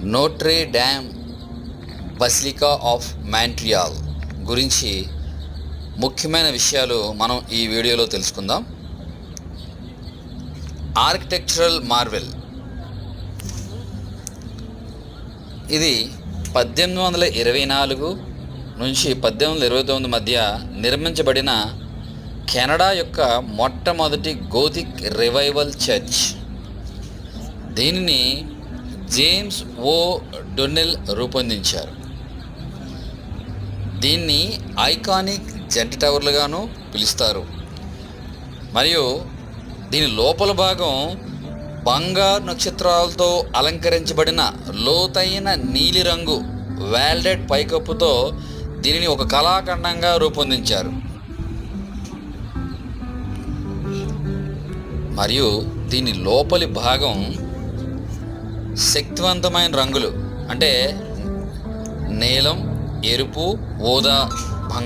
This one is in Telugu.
Notre Dame basilica of Montreal గురించి ముఖ్యమైన విషయాలు మనం ఈ వీడియోలో తెలుసుకుందాం. Architectural marvel. ఇది 1824 నుంచి 1829 మధ్య నిర్మించబడిన కెనడా యొక్క మొట్టమొదటి గోతిక్ రివైవల్ చర్చ్. దీనిని జేమ్స్ ఓ డొన్నెల్ రూపొందించారు. దీన్ని ఐకానిక్ జంట టవర్లుగాను పిలుస్తారు. మరియు దీని లోపల భాగం బంగారు నక్షత్రాలతో అలంకరించబడిన లోతైన నీలిరంగు వాల్డెడ్ పైకప్పుతో దీనిని ఒక కళాఖండంగా రూపొందించారు. మరియు దీని లోపలి భాగం శక్తివంతమైన రంగులు అంటే నీలం, ఎరుపు, ఊదా